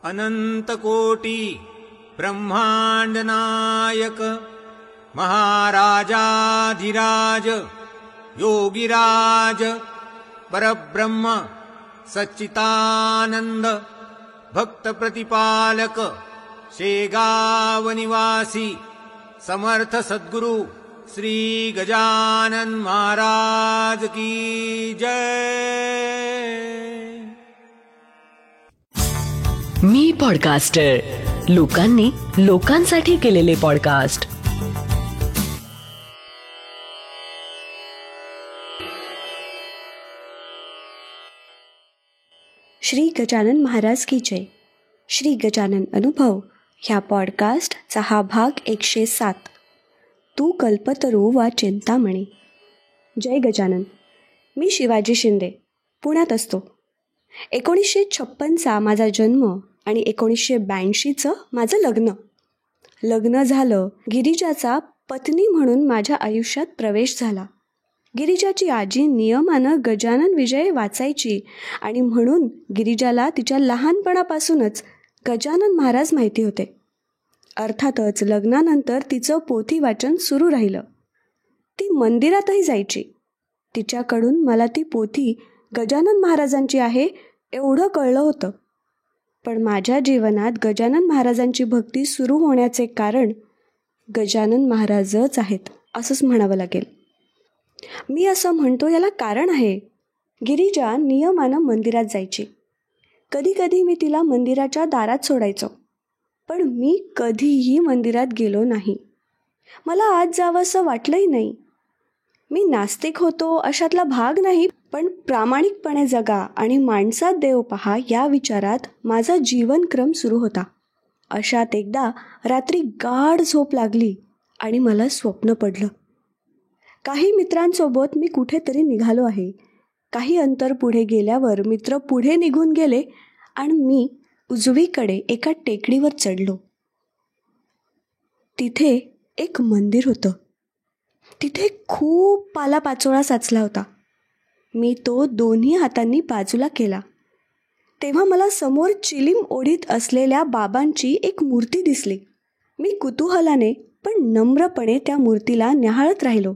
अनंतकोटी ब्रह्मांड नायक महाराजाधिराज योगिराज परब्रह्म सच्चिदानंद भक्त प्रतिपालक शेगाव निवासी समर्थ सद्गुरु श्री गजानन महाराज की जय. मी पॉडकास्टर, लोकांनी लोकांसाठी केलेले पॉडकास्ट. श्री गजानन महाराज की जय. श्री गजानन अनुभव ह्या पॉडकास्टचा हा भाग 107. तू कल्पतरू वा चिंतामणी. जय गजानन. मी शिवाजी शिंदे, पुण्यात असतो. 1956चा माझा जन्म आणि 1982चं माझं लग्न झालं. गिरिजाचा पत्नी म्हणून माझ्या आयुष्यात प्रवेश झाला. गिरिजाची आजी नियमानं गजानन विजय वाचायची आणि म्हणून गिरिजाला तिच्या लहानपणापासूनच गजानन महाराज माहिती होते. अर्थातच लग्नानंतर तिचं पोथी वाचन सुरू राहिलं. ती मंदिरातही जायची. तिच्याकडून मला ती पोथी गजानन महाराजांची आहे एवढं कळलं होतं. पण माझ्या जीवनात गजानन महाराजांची भक्ती सुरू होण्याचे कारण गजानन महाराजच आहेत असंच म्हणावं लागेल. मी असं म्हणतो याला कारण आहे. गिरिजा नियमानं मंदिरात जायची. कधी मी तिला मंदिराच्या दारात सोडायचो. पण मी कधीही मंदिरात गेलो नाही. मला आज जावंसं वाटलंही नाही. मी नास्तिक होतो अशातला भाग नाही, पण प्रामाणिकपणे जगा आणि माणसात देव पहा या विचारात माझा जीवनक्रम सुरू होता. अशात एकदा रात्री गाढ झोप लागली आणि मला स्वप्न पडलं. काही मित्रांसोबत मी कुठेतरी निघालो आहे. काही अंतर पुढे गेल्यावर मित्र पुढे निघून गेले आणि मी उजवीकडे एका टेकडीवर चढलो. तिथे एक मंदिर होतं. तिथे खूप पालापाचोळा साचला होता. मी तो दोन्ही हातांनी बाजूला केला तेव्हा मला समोर चिलीम ओढीत असलेल्या बाबांची एक मूर्ती दिसली. मी कुतूहलाने पण नम्रपणे त्या मूर्तीला न्याहाळत राहिलो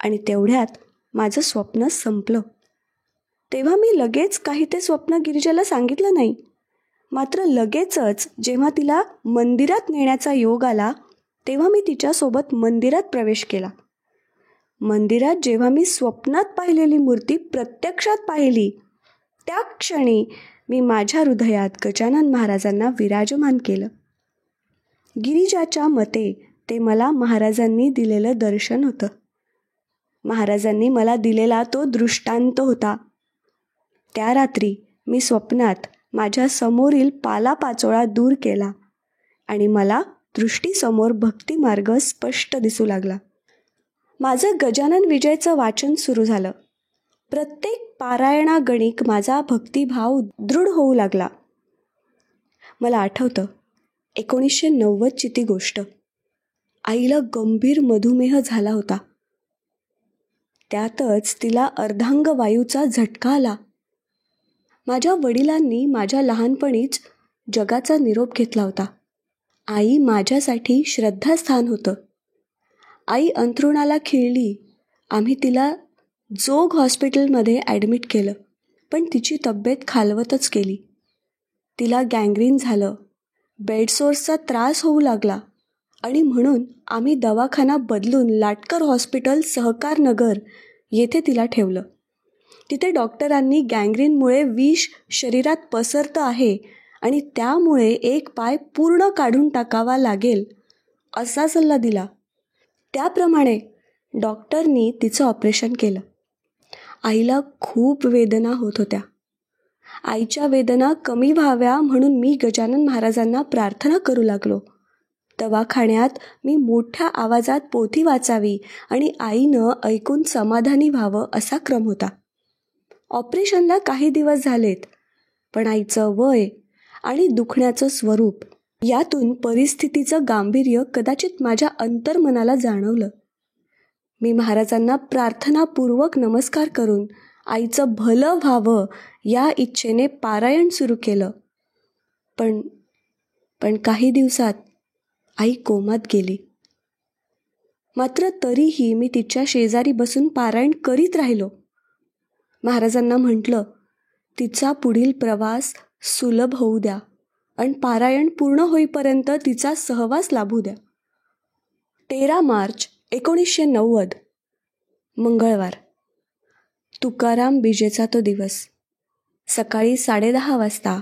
आणि तेवढ्यात माझं स्वप्न संपलं. तेव्हा मी लगेच काही ते स्वप्न गिरिजाला सांगितलं नाही. मात्र लगेचच जेव्हा तिला मंदिरात नेण्याचा योग आला तेव्हा मी तिच्यासोबत मंदिरात प्रवेश केला. मंदिरात जेव्हा मी स्वप्नात पाहिलेली मूर्ती प्रत्यक्षात पाहिली त्या क्षणी मी माझ्या हृदयात गजानन महाराजांना विराजमान केलं. गिरिजाच्या मते ते मला महाराजांनी दिलेलं दर्शन होतं. महाराजांनी मला दिलेला तो दृष्टांत होता. त्या रात्री मी स्वप्नात माझ्या समोरील पालापाचोळा दूर केला आणि मला दृष्टीसमोर भक्तिमार्ग स्पष्ट दिसू लागला. माझं गजानन विजयचं वाचन सुरू झालं. प्रत्येक पारायणागणिक माझा भक्तिभाव दृढ होऊ लागला. मला आठवतं 1990ची ती गोष्ट. आईला गंभीर मधुमेह झाला होता. त्यातच तिला अर्धांगवायूचा झटका आला. माझ्या वडिलांनी माझ्या लहानपणीच जगाचा निरोप घेतला होता. आई माझ्यासाठी श्रद्धास्थान होतं. आई अंथरुणाला खिळली. आम्ही तिला जोग हॉस्पिटलमध्ये ॲडमिट केलं, पण तिची तब्येत खालवतच गेली. तिला गँग्रीन झालं. बेडसोर्सचा त्रास होऊ लागला आणि म्हणून आम्ही दवाखाना बदलून लाटकर हॉस्पिटल सहकार नगर येथे तिला ठेवलं. तिथे डॉक्टरांनी गँग्रीनमुळे विष शरीरात पसरतं आहे आणि त्यामुळे एक पाय पूर्ण काढून टाकावा लागेल असा सल्ला दिला. त्याप्रमाणे डॉक्टरनी तिचं ऑपरेशन केलं. आईला खूप वेदना होत होत्या. आईच्या वेदना कमी व्हाव्या म्हणून मी गजानन महाराजांना प्रार्थना करू लागलो. दवाखान्यात मी मोठ्या आवाजात पोथी वाचावी आणि आईनं ऐकून समाधानी व्हावं असा क्रम होता. ऑपरेशनला काही दिवस झालेत, पण आईचं वय आणि दुखण्याचं स्वरूप यातून परिस्थितीचं गांभीर्य कदाचित माझ्या अंतर्मनाला जाणवलं. मी महाराजांना प्रार्थनापूर्वक नमस्कार करून आईचं भलं व्हावं या इच्छेने पारायण सुरू केलं. पण काही दिवसात आई कोमात गेली. मात्र तरीही मी तिच्या शेजारी बसून पारायण करीत राहिलो. महाराजांना म्हटलं, तिचा पुढील प्रवास सुलभ होऊ द्या आणि पारायण पूर्ण होईपर्यंत तिचा सहवास लाभू द्या. 13 मार्च 1990 मंगळवार. तुकाराम बीजेचा तो दिवस. सकाळी 10:30 वाजता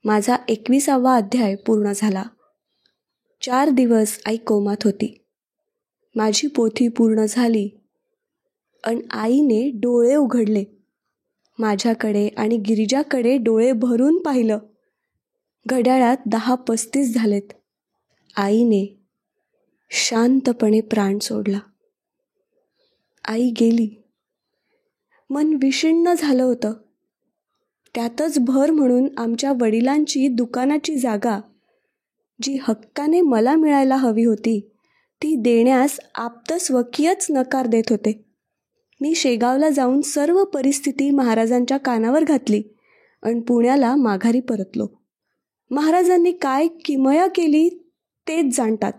माझा 21वा अध्याय पूर्ण झाला. 4 दिवस आई कोमात होती. माझी पोथी पूर्ण झाली आणि आईने डोळे उघडले. माझ्याकडे आणि गिरिजाकडे डोळे भरून पाहिलं. घड्याळात 10:35 झालेत. आईने शांतपणे प्राण सोडला. आई गेली. मन विषण्ण झालं होतं. त्यातच भर म्हणून आमच्या वडिलांची दुकानाची जागा, जी हक्काने मला मिळायला हवी होती, ती देण्यास आप्तस्वकीयच नकार देत होते. मी शेगावला जाऊन सर्व परिस्थिती महाराजांच्या कानावर घातली आणि पुण्याला माघारी परतलो. महाराजांनी काय किमया केली तेच जाणतात.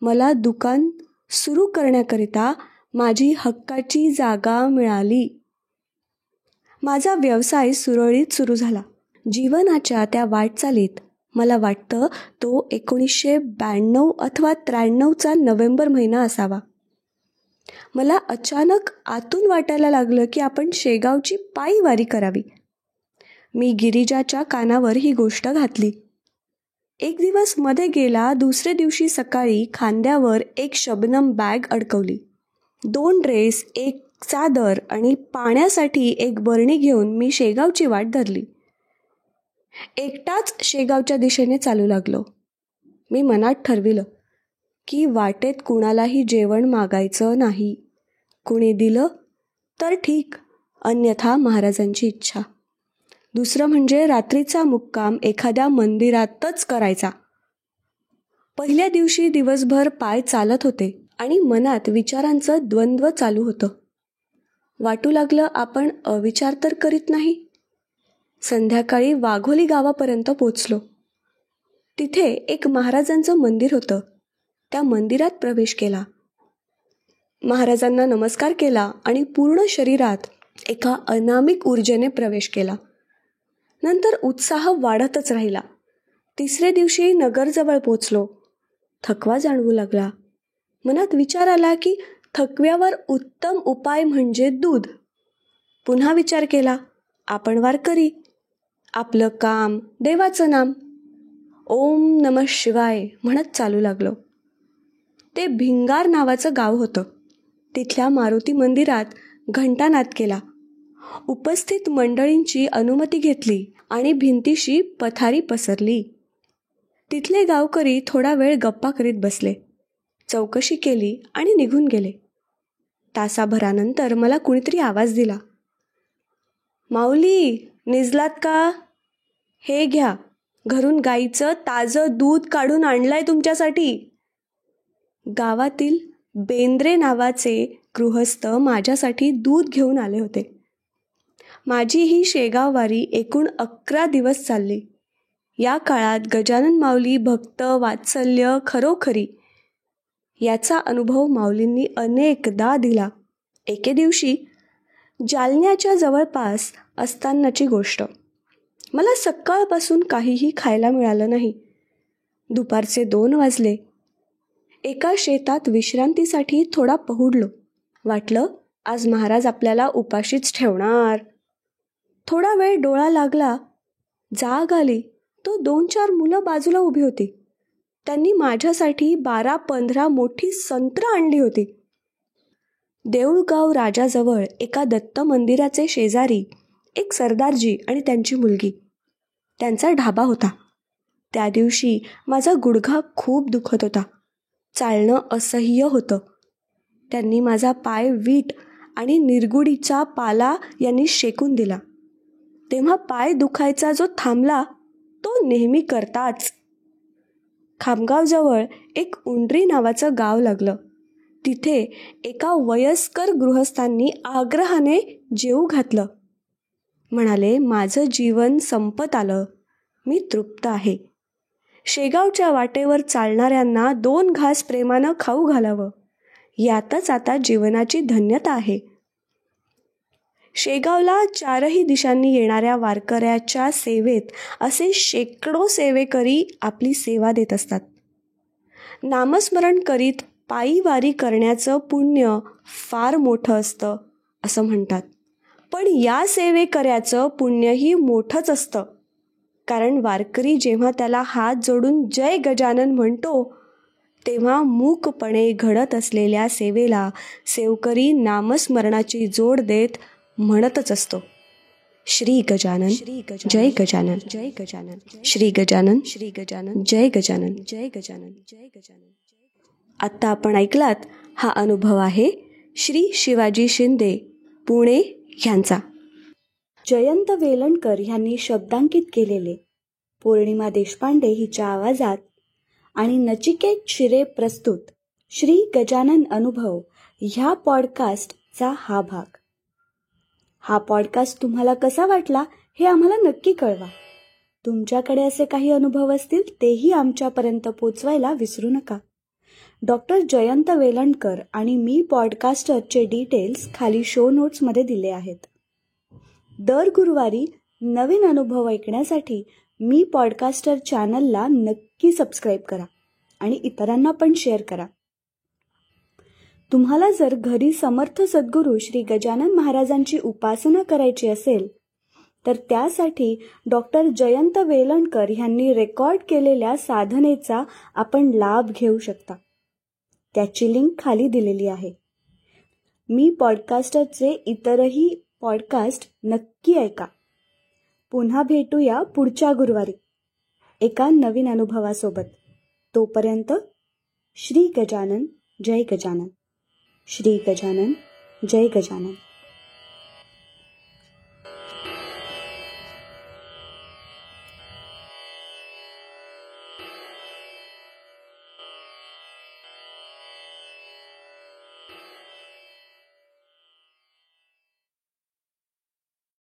मला दुकान सुरू करण्याकरिता माझी हक्काची जागा मिळाली. माझा व्यवसाय सुरळीत सुरू झाला. जीवनाच्या त्या वाटचालीत मला वाटतं तो 1992 अथवा 93चा नोव्हेंबर महिना असावा. मला अचानक आतून वाटायला लागलं की आपण शेगावची पायी वारी करावी. मी गिरिजाच्या कानावर ही गोष्ट घातली. एक दिवस मध्ये गेला. दुसऱ्या दिवशी सकाळी खांद्यावर एक शबनम बॅग अडकवली. 2 ड्रेस, एक चादर आणि पाण्यासाठी एक बरणी घेऊन मी शेगावची वाट धरली. एकटाच शेगावच्या दिशेने चालू लागलो. मी मनात ठरविलं की वाटेत कुणालाही जेवण मागायचं नाही. कुणी दिलं तर ठीक, अन्यथा महाराजांची इच्छा. दुसरं म्हणजे रात्रीचा मुक्काम एखाद्या मंदिरातच करायचा. पहिल्या दिवशी दिवसभर पाय चालत होते आणि मनात विचारांचं द्वंद्व चालू होतं. वाटू लागलं आपण अविचार तर करीत नाही. संध्याकाळी वाघोली गावापर्यंत पोचलो. तिथे एक महाराजांचं मंदिर होतं. त्या मंदिरात प्रवेश केला. महाराजांना नमस्कार केला आणि पूर्ण शरीरात एका अनामिक ऊर्जेने प्रवेश केला. नंतर उत्साह वाढतच राहिला. 3ऱ्या दिवशी नगरजवळ पोचलो. थकवा जाणवू लागला. मनात विचार आला की थकव्यावर उत्तम उपाय म्हणजे दूध. पुन्हा विचार केला, आपण वारकरी, आपलं काम, देवाचं नाम. ओम नमः शिवाय म्हणत चालू लागलो. ते भिंगार नावाचं गाव होतं. तिथल्या मारुती मंदिरात घंटानाद केला. उपस्थित मंडळींची अनुमती घेतली आणि भिंतीशी पथारी पसरली. तिथले गावकरी थोडा वेळ गप्पा करीत बसले. चौकशी केली आणि निघून गेले. तासाभरानंतर मला कुणीतरी आवाज दिला, माऊली निजलात का? हे घ्या, घरून गाईचं ताजं दूध काढून आणलंय तुमच्यासाठी. गावातील बेंद्रे नावाचे गृहस्थ माझ्यासाठी दूध घेऊन आले होते. माझी ही शेगाव वारी एकूण 11 दिवस चालली. या काळात गजानन माऊली भक्त वात्सल्य खरोखरी याचा अनुभव माऊलींनी अनेकदा दिला. एके दिवशी जालन्याच्या जवळपास असतानाची गोष्ट. मला सकाळपासून काहीही खायला मिळालं नाही. दुपारचे 2 वाजले. एका शेतात विश्रांतीसाठी थोडा पहुडलो. वाटलं आज महाराज आपल्याला उपाशीच ठेवणार. थोडा वेळ डोळा लागला. जाग आली तो 2-4 मुलं बाजूला उभी होती. त्यांनी माझ्यासाठी 12-15 मोठी संत्र आणली होती. देऊळगाव राजाजवळ एका दत्त मंदिराचे शेजारी एक सरदारजी आणि त्यांची मुलगी. त्यांचा ढाबा होता. त्या दिवशी माझा गुडघा खूप दुखत होता. चालणं असह्य होतं. त्यांनी माझा पाय वीट आणि निरगुडीचा पाला यांनी शेकून दिला. तेव्हा पाय दुखायचा जो थांबला तो नेहमी करताच. खामगावजवळ एक उंडरी नावाचं गाव लागलं. तिथे एका वयस्कर गृहस्थांनी आग्रहाने जेवू घातलं. म्हणाले, माझं जीवन संपत आलं. मी तृप्त आहे. शेगावच्या वाटेवर चालणाऱ्यांना 2 घास प्रेमानं खाऊ घालावं, यातच आता जीवनाची धन्यता आहे. शेगावला 4ही दिशांनी येणाऱ्या वारकऱ्याच्या सेवेत असे शेकडो सेवेकरी आपली सेवा देत असतात. नामस्मरण करीत पायी वारी करण्याचं पुण्य फार मोठं असतं असं म्हणतात. पण या सेवेकऱ्याचं पुण्यही मोठंच असतं, कारण वारकरी जेव्हा त्याला हात जोडून जय गजानन म्हणतो, तेव्हा मूकपणे घडत असलेल्या सेवेला सेवकरी नामस्मरणाची जोड देत म्हणतच असतो, श्री गजानन, जय गजानन, जय गजानन, श्री गजानन, श्री गजानन, जय गजानन, जय गजानन, जय गजानन. आत्ता आपण ऐकलात हा अनुभव आहे श्री शिवाजी शिंदे, पुणे यांचा. जयंत वेलणकर यांनी शब्दांकित केलेले, पौर्णिमा देशपांडे हिच्या आवाजात आणि नचिकेत शिरे प्रस्तुत श्री गजानन अनुभव ह्या पॉडकास्टचा हा भाग. हा पॉडकास्ट तुम्हाला कसा वाटला हे आम्हाला नक्की कळवा. तुमच्याकडे असे काही अनुभव असतील तेही आमच्यापर्यंत पोचवायला विसरू नका. डॉक्टर जयंत वेलणकर आणि मी पॉडकास्टरचे डिटेल्स खाली शो नोट्समध्ये दिले आहेत. दर गुरुवारी नवीन अनुभव ऐकण्यासाठी मी पॉडकास्टर चॅनलला नक्की सबस्क्राईब करा आणि इतरांना पण शेअर करा. तुम्हाला जर घरी समर्थ सद्गुरू श्री गजानन महाराजांची उपासना करायची असेल तर त्यासाठी डॉक्टर जयंत वेलणकर यांनी रेकॉर्ड केलेल्या साधनेचा आपण लाभ घेऊ शकता. त्याची लिंक खाली दिलेली आहे. मी पॉडकास्टरचे इतरही पॉडकास्ट नक्की ऐका. पुन्हा भेटूया पुढच्या गुरुवारी एका नवीन अनुभवासोबत. तोपर्यंत श्री गजानन, जय गजानन, श्री गजानन, जय गजानन.